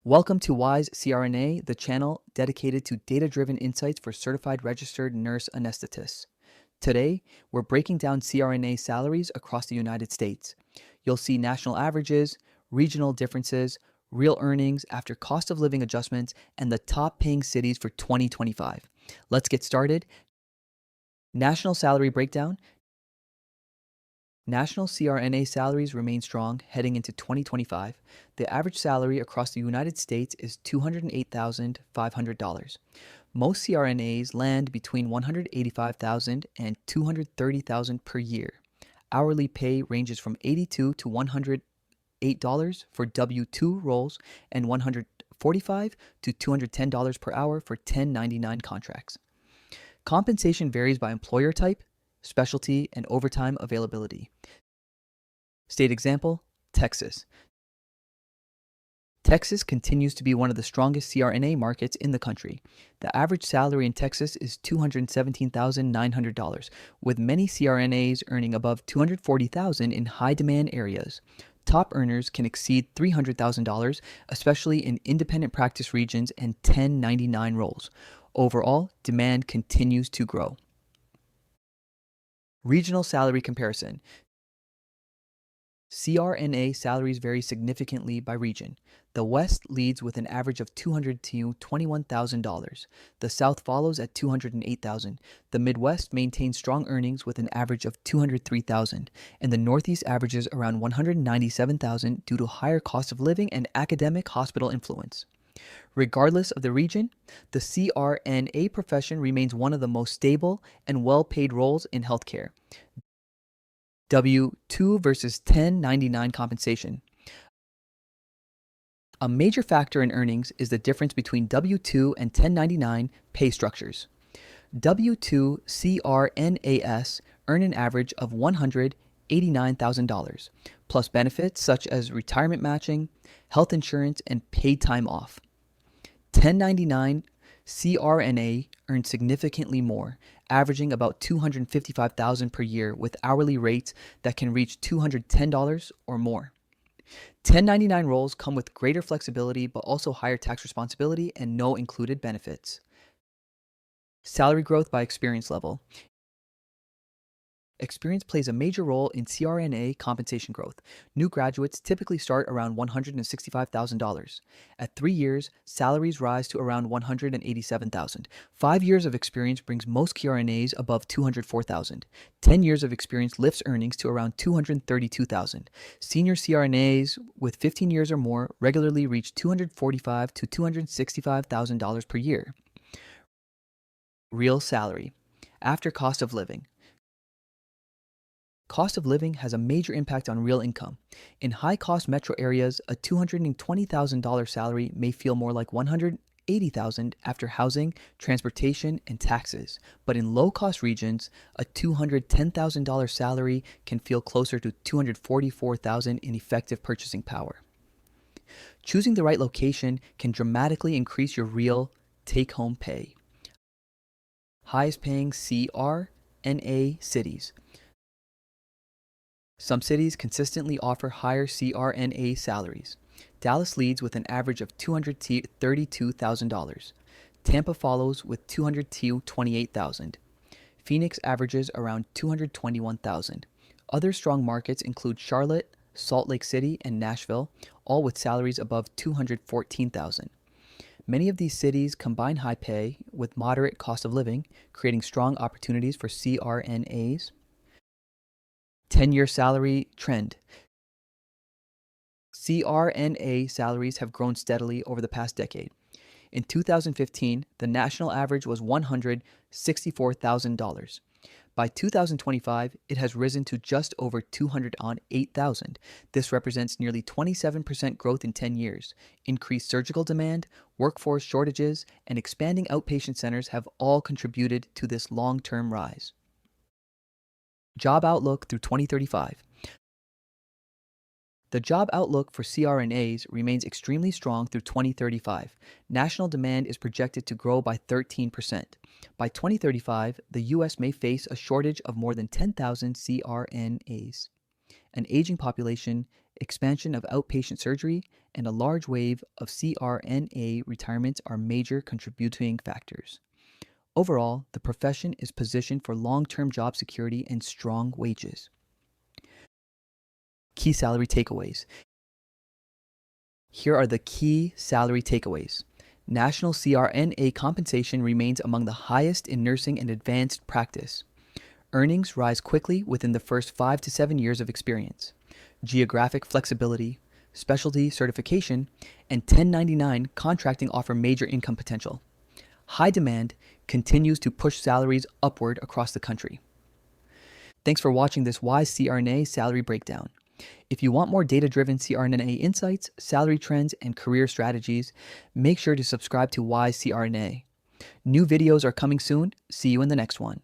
Welcome to Wise CRNA, the channel dedicated to data-driven insights for Certified Registered Nurse Anesthetists. Today, we're breaking down CRNA salaries across the United States. You'll see national averages, regional differences, real earnings after cost of living adjustments, and the top paying cities for 2025. Let's get started. National salary breakdown. National CRNA salaries remain strong heading into 2025. The average salary across the United States is $208,500. Most CRNAs land between $185,000 and $230,000 per year. Hourly pay ranges from $82 to $108 for W-2 roles and $145 to $210 per hour for 1099 contracts. Compensation varies by employer type, specialty, and overtime availability. State example, Texas. Texas continues to be one of the strongest CRNA markets in the country. The average salary in Texas is $217,900, with many CRNAs earning above $240,000 in high-demand areas. Top earners can exceed $300,000, especially in independent practice regions and 1099 roles. Overall, demand continues to grow. Regional salary comparison. CRNA salaries vary significantly by region. The West leads with an average of $200,000 to $21,000. The South follows at $208,000. The Midwest maintains strong earnings with an average of $203,000, and the Northeast averages around $197,000 due to higher cost of living and academic hospital influence. Regardless of the region, the CRNA profession remains one of the most stable and well-paid roles in healthcare. W-2 versus 1099 compensation. A major factor in earnings is the difference between W-2 and 1099 pay structures. W-2 CRNAs earn an average of $189,000, plus benefits such as retirement matching, health insurance, and paid time off. 1099 CRNA earn significantly more, averaging about $255,000 per year with hourly rates that can reach $210 or more. 1099 roles come with greater flexibility but also higher tax responsibility and no included benefits. Salary growth by experience level. Experience plays a major role in CRNA compensation growth. New graduates typically start around $165,000. At 3 years, salaries rise to around $187,000. 5 years of experience brings most CRNAs above $204,000. 10 years of experience lifts earnings to around $232,000. Senior CRNAs with 15 years or more regularly reach $245,000 to $265,000 per year. Real salary. After cost of living. Cost of living has a major impact on real income. In high-cost metro areas, a $220,000 salary may feel more like $180,000 after housing, transportation, and taxes. But in low-cost regions, a $210,000 salary can feel closer to $244,000 in effective purchasing power. Choosing the right location can dramatically increase your real take-home pay. Highest-paying CRNA cities. Some cities consistently offer higher CRNA salaries. Dallas leads with an average of $232,000. Tampa follows with $228,000. Phoenix averages around $221,000. Other strong markets include Charlotte, Salt Lake City, and Nashville, all with salaries above $214,000. Many of these cities combine high pay with moderate cost of living, creating strong opportunities for CRNAs. 10-year salary trend. CRNA salaries have grown steadily over the past decade. In 2015, the national average was $164,000. By 2025, it has risen to just over $208,000. This represents nearly 27% growth in 10 years. Increased surgical demand, workforce shortages, and expanding outpatient centers have all contributed to this long-term rise. Job outlook through 2035. The job outlook for CRNAs remains extremely strong through 2035. National demand is projected to grow by 13%. By 2035, the U.S. may face a shortage of more than 10,000 CRNAs. An aging population, expansion of outpatient surgery, and a large wave of CRNA retirements are major contributing factors. Overall, the profession is positioned for long-term job security and strong wages. Key salary takeaways. Here are the key salary takeaways. National CRNA compensation remains among the highest in nursing and advanced practice. Earnings rise quickly within the first 5 to 7 years of experience. Geographic flexibility, specialty certification, and 1099 contracting offer major income potential. High demand continues to push salaries upward across the country. Thanks for watching this Wise CRNA salary breakdown. If you want more data-driven CRNA insights, salary trends, and career strategies, make sure to subscribe to Wise CRNA. New videos are coming soon. See you in the next one.